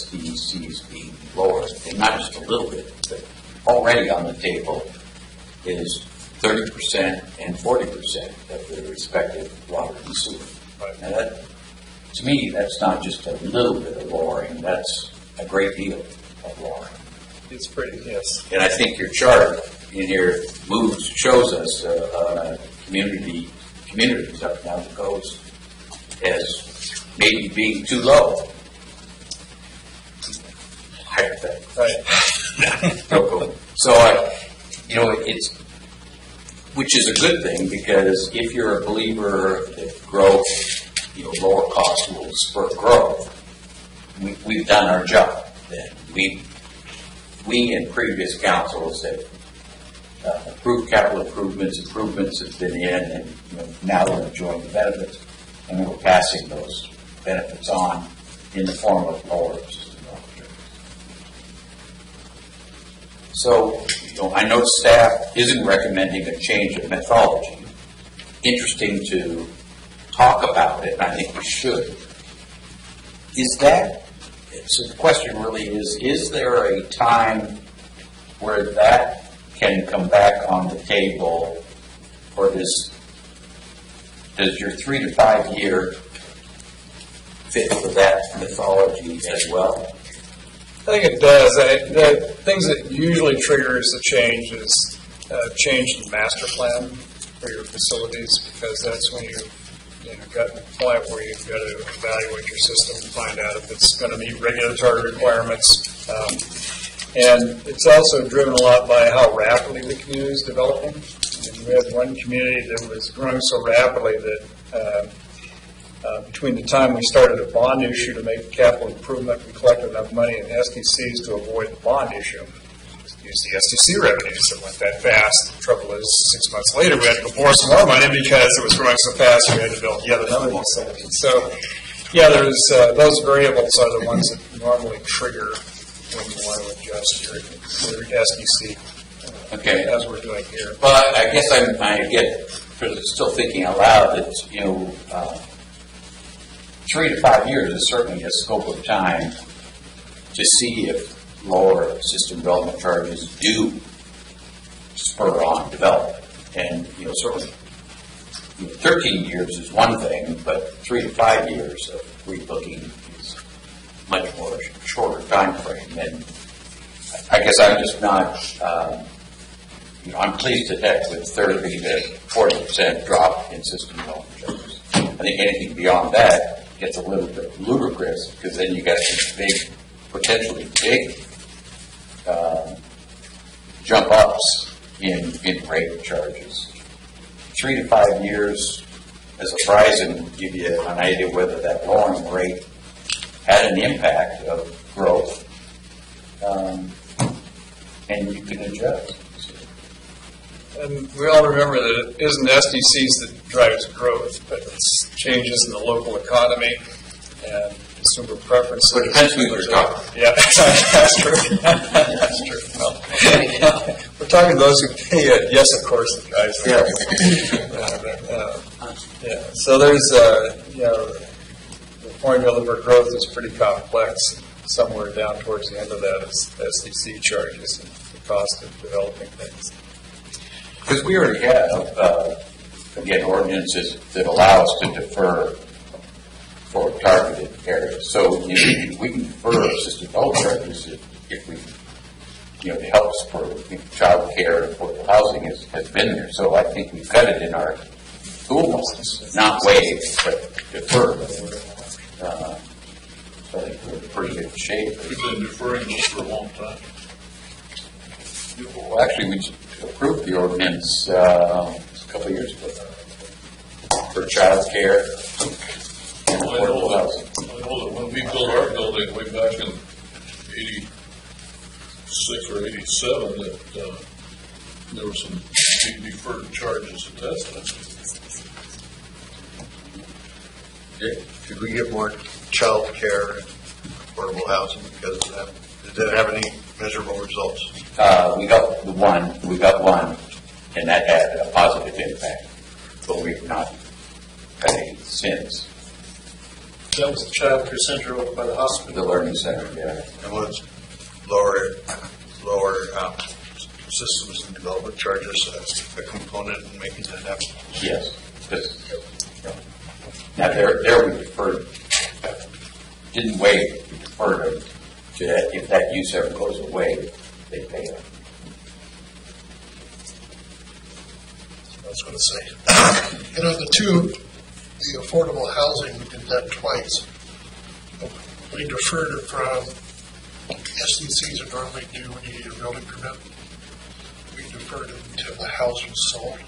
SDCs being lower, and not just a little bit, but already on the table is 30% and 40% of the respective water and sewer. Right. Now that, to me, that's not just a little bit of lowering, that's a great deal of lowering. It's pretty, yes. And I think your chart in here shows us on a community stuff now that goes as maybe being too low. Hypothetical. Right. So, it's, which is a good thing, because if you're a believer that growth, lower cost will spur growth, we've done our job. Then we in previous councils have approved capital improvements have been in, and now we're enjoying the benefits, and we're passing those benefits on in the form of lower system charges. So, I know staff isn't recommending a change of methodology. Interesting to talk about it, and I think we should. So the question really is there a time where that can come back on the table for this? Does your 3 to 5 year fit for that mythology as well? I think it does. The things that usually triggers a change is change in master plan for your facilities, because that's when you've got to the point where you've got to evaluate your system and find out if it's going to meet regulatory requirements. And it's also driven a lot by how rapidly the community is developing. And we had one community that was growing so rapidly that between the time we started a bond issue to make a capital improvement, we collected enough money in SDCs to avoid the bond issue. Use the SDC revenues that went that fast. The trouble is, 6 months later, we had to go pour some more money because it was growing so fast we had to build yet another facility. So, yeah, there's those variables are the ones that normally trigger when you want to adjust your SDC, as we're doing here. Well, I guess I get still thinking out loud that 3 to 5 years is certainly a scope of time to see if lower system development charges do spur on development. And, certainly 13 years is one thing, but 3 to 5 years of relooking is much more shorter time frame. And I guess I'm just not, I'm pleased to heck with 30 to 40% drop in system development charges. I think anything beyond that gets a little bit ludicrous, because then you got some big, potentially big jump ups in rate charges. 3 to 5 years as a horizon give you an idea whether that lowering rate had an impact of growth, and you can adjust. And we all remember that it isn't SDCs that drives growth, but it's changes in the local economy and consumer preferences. But it depends who you're talking. Yeah, that's true. That's true. Well, we're talking to those who pay it. Yes, of course, the guys. Yeah. So there's, the formula for growth is pretty complex. Somewhere down towards the end of that is SDC charges and the cost of developing things. Because we already have, again, ordinances that allow us to defer for targeted areas. So we can defer system development charges if we, the help for child care and affordable housing has been there. So I think we've got it in our toolbox, not waived, but deferred. So I think we're in pretty good shape. We've been deferring this for a long time. Well, actually, we approved the ordinance a couple of years ago for child care and affordable housing. I know that when we built our building way back in 86 or 87, that there were some big deferred charges attached to that. Could we get more child care and affordable housing because of that? Did that have any measurable results? We got one, and that had a positive impact, but we've not had any since. That was the child care center over by the hospital. The learning center, yeah. And was lower systems and development charges a component in making that happen? Yes. Now there we deferred, didn't wait, we deferred them to that. If that use ever goes away, they pay it. I was going to say, the affordable housing, we did that twice. We deferred it from SDCs are normally due when you need a building permit. We deferred it until the house was sold,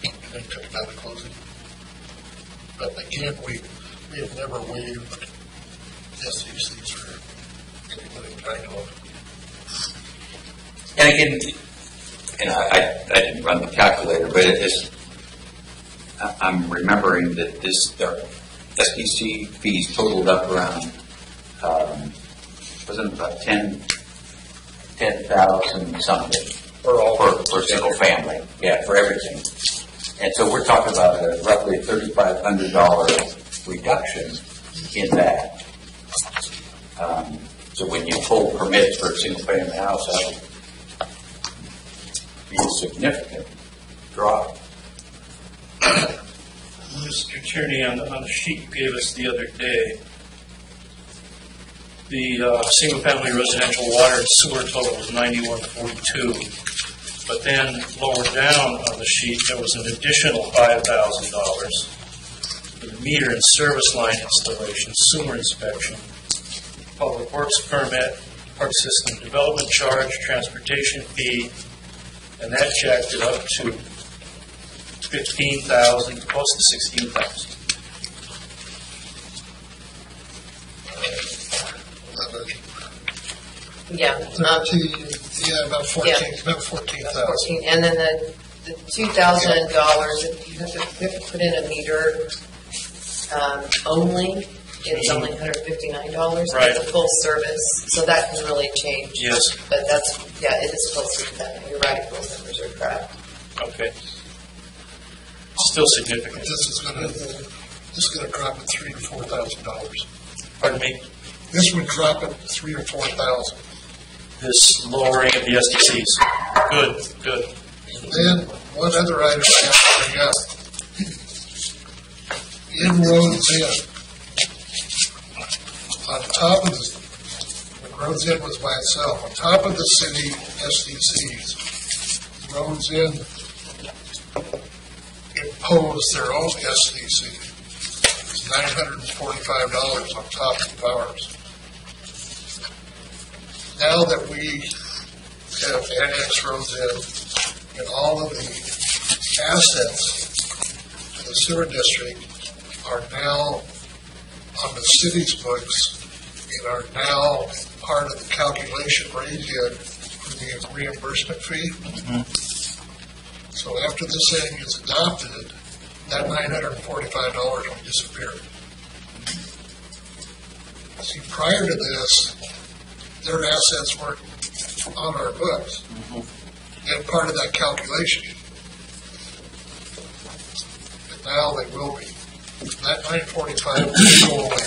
and then took it out of closing. But again, we have never waived SDCs for anybody trying to. And again, I didn't run the calculator, but I'm remembering that the SDC fees totaled up around, wasn't it about 10,000 something for single family, yeah, for everything. And so we're talking about a roughly $3,500 reduction in that. So when you pull permits for a single family house, that would be a significant drop. Mr. Tierney, on the sheet you gave us the other day, the single-family residential water and sewer total was $91.42, but then lower down on the sheet there was an additional $5,000 for the meter and service line installation, sewer inspection, public works permit, park system development charge, transportation fee, and that jacked it up to $15,000, close to $16,000. Yeah. 13, yeah, about 14, Yeah. about 14,000. 14, and then the $2,000, if you have to put in a meter only, it's only $159 for Right. the full service, so that can really change. Yes. But that's, yeah, it is closer to that. You're right, those numbers are correct. Okay. Still significant. This is gonna drop at $3,000 to $4,000. Pardon me? This would drop at $3,000 or $4,000. This lowering of the SDCs. Good. Then, one other item I have to bring up. In Roads End, on top of this, when Roads End was by itself, on top of the city SDCs, Roads End imposed their own SDC. It's $945 on top of ours. Now that we have annexed Roads End and all of the assets to the sewer district are now on the city's books and are now part of the calculation rate here for the reimbursement fee. So after this thing is adopted, that $945 will disappear. See, prior to this, their assets weren't on our books and part of that calculation. But now they will be. That $945 will go away.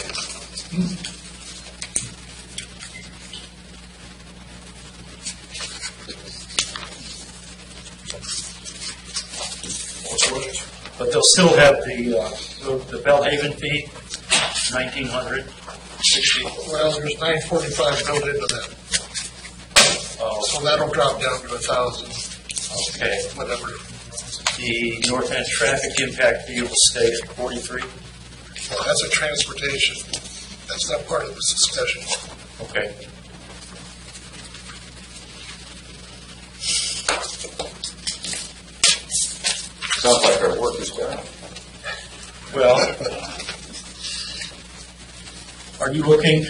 But they'll still have the Bellhaven fee, $1,960. Well, there's $945 built into that. So that'll drop down to $1,000, Okay. whatever. The North End traffic impact fee will stay at 43. Well, that's a transportation. That's not part of this discussion. Okay. Sounds like our work is done. Well, are you looking?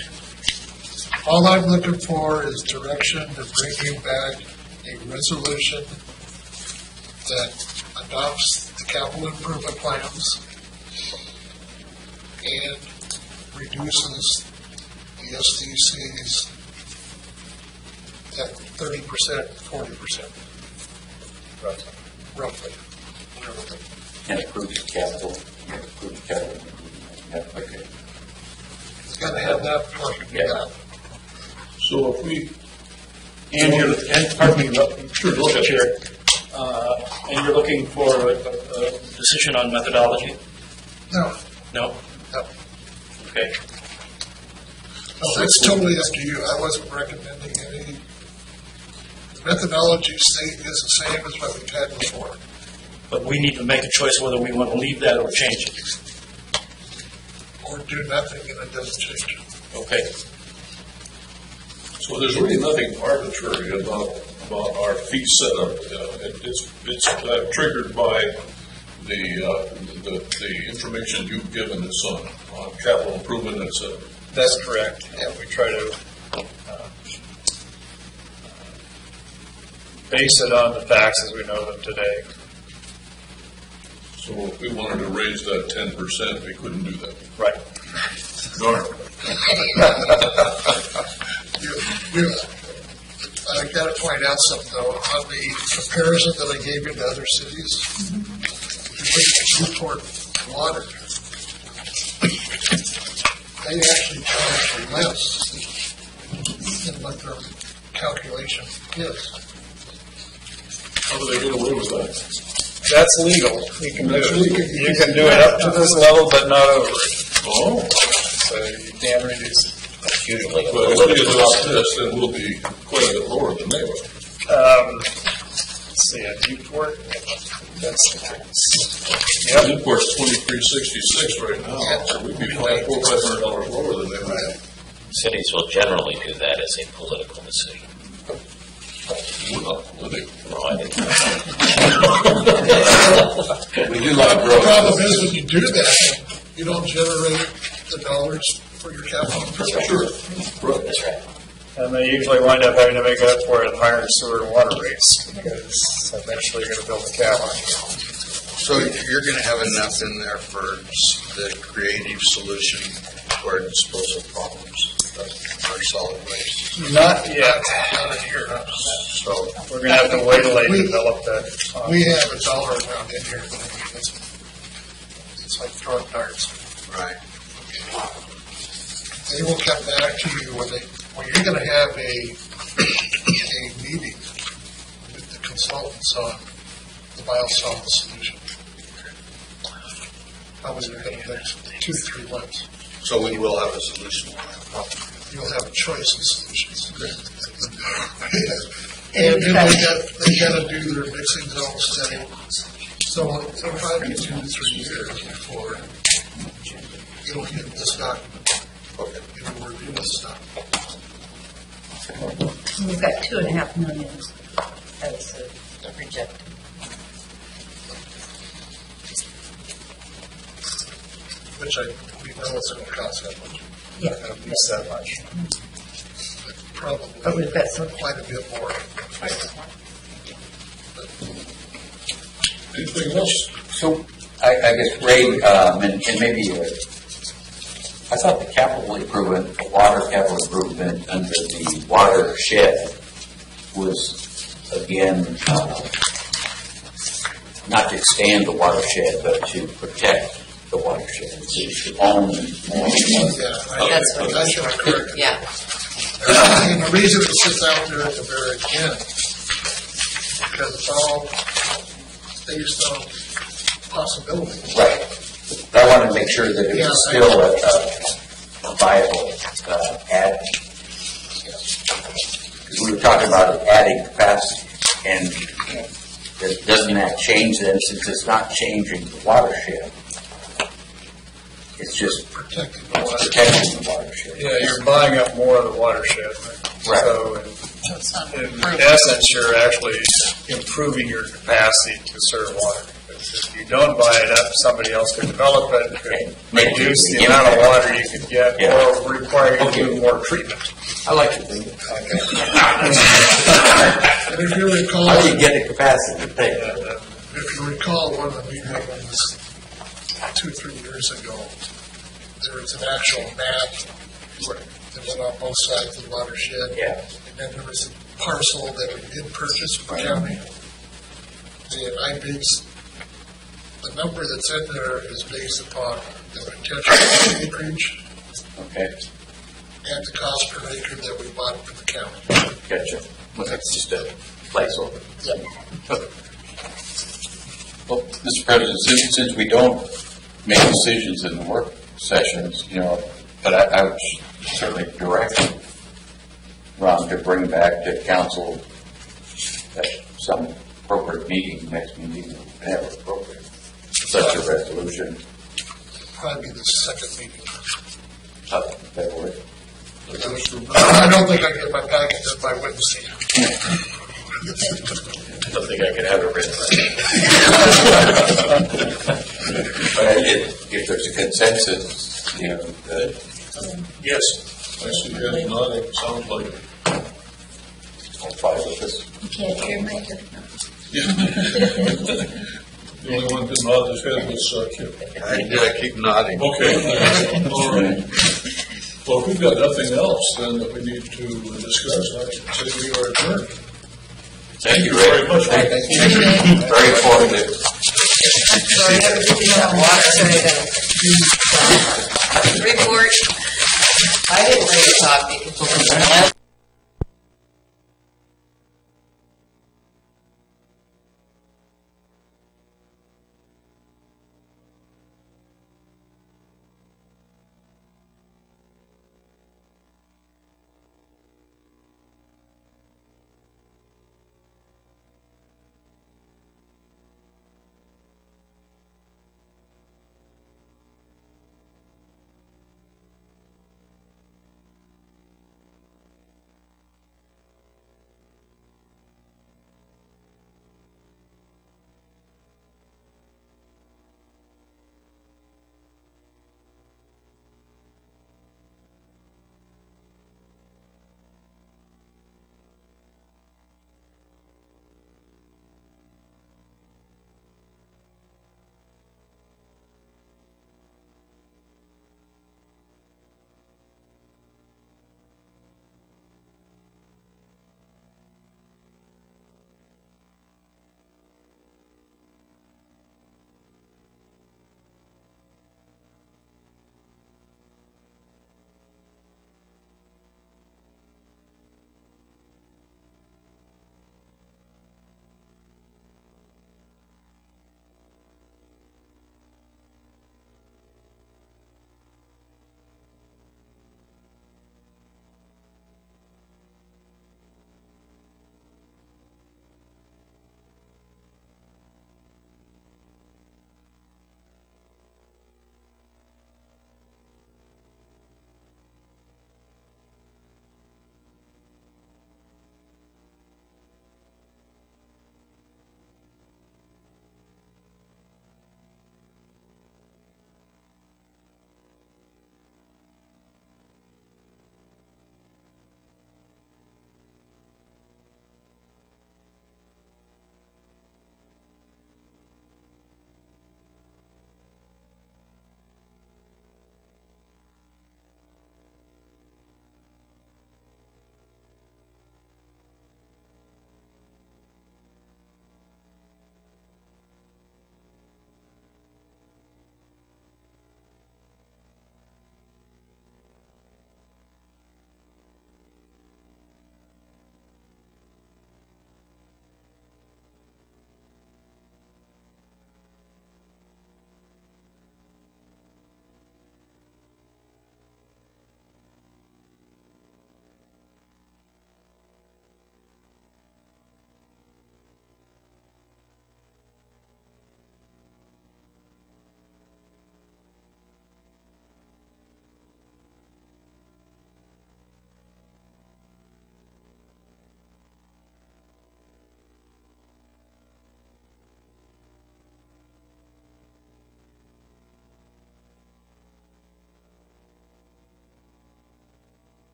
All I'm looking for is direction to bring you back a resolution that adopts the capital improvement plans and reduces the SDCs at 30%, 40%, roughly. And approves capital. Yeah, okay. It's got to have that portion. Yeah. So if we, And pardon me, sure, Mr. Chair. And you're looking for a decision on methodology? No, No? no. Okay. No, that's totally up to you. I wasn't recommending any. The methodology is the same as what we've had before. But we need to make a choice whether we want to leave that or change it. Or do nothing and it doesn't change. Okay. So there's really nothing arbitrary about our fee setup. It's triggered by the information you've given us on capital improvement, et cetera. That's correct. Yeah, we try to base it on the facts as we know them today. So if we wanted to raise that 10%, we couldn't do that. Right. Darn. I got to point out something though, on the comparison that I gave you to other cities. If you look at Newport Water, they actually charge less than what their calculation is. How do they get away with that? That's legal. You can do it up to this level, but not over it. Oh. So you can't reduce it. Usually a But if we political adopt this, then we'll be quite a bit lower than they were. Let's see, at Newport, that's Yeah, Newport's 2366 right now, so we'd be $400 or $500 lower than they were. cities will generally do that as a political decision. Well, will they? No, I didn't. We do like The growth. problem is when you do that, you don't generate the dollars for your capital improvement. Sure. Right. That's right. And they usually wind up having to make up for it in higher sewer and water rates because eventually you're going to build a cap on it. So you're going to have enough in there for the creative solution for disposal problems for solid waste? Not yet. Not in here. So we're going to have to wait till they develop that. We have a dollar amount in here, but it's like throwing darts. Right. They will come back to you when you're going to have a meeting with the consultants on the biosolids solution. Probably within the next 2-3 months. So we will have a solution. You'll have a choice of solutions. And then they got to do their mixing zone study. So it'll probably be 2 to 3 years before it'll hit this document. Okay. It'll review this document. We've got $2.5 million as projected. Which we know it's going to cost that much. Yeah. At least that much. Probably. But we've got some. Quite a bit more. Anything else? So, I guess, Ray, and maybe, I thought the capital improvement, the water capital improvement under the watershed was, again, not to expand the watershed, but to protect the watershed. So you should own more. That's what- That's correct. Yeah. And the reason it sits out there at the very end, because it's all based on possibility. Right. But I wanted to make sure that it Yeah, was still a viable add. Because we were talking about adding capacity, and doesn't that change then, since it's not changing the watershed? It's just Protecting the water. protecting the watershed. Yeah, you're buying up more of the watershed. Right. So So it's not in improving. essence, you're actually improving your capacity to serve water. If you don't buy it up, somebody else could develop it, could reduce the amount of water you could get, Yeah. or require you to do more treatment. I like to think. And if you recall, How do you get the capacity to pay? if you recall one of the meetings 2-3 years ago, there was an actual map that went on both sides of the watershed. Yeah. And then there was a parcel that we did purchase from the county. And I base, the number that's in there is based upon the potential acreage Okay, and the cost per acre that we bought from the county. gotcha. Well, that's just a placeholder. Well, Mr. President, since we don't make decisions in the work sessions, but I would certainly direct Ron to bring back to council at some appropriate meeting, next meeting, whenever appropriate, such a resolution Probably the second meeting. of February. I don't think I get my packet done by Wednesday. I don't think I could have it written. But if there's a consensus, you know, that Yes. I see you guys nodding, sounds like it. all five of us. You can't hear my turn. The only one who nodded his head was Kip. I keep nodding. Okay, all right. Well, if we've got nothing else then that we need to discuss, I say we are adjourned. Thank you very much. Thank you. Very informative. So I have to do that water, so I gotta report. I didn't bring a copy.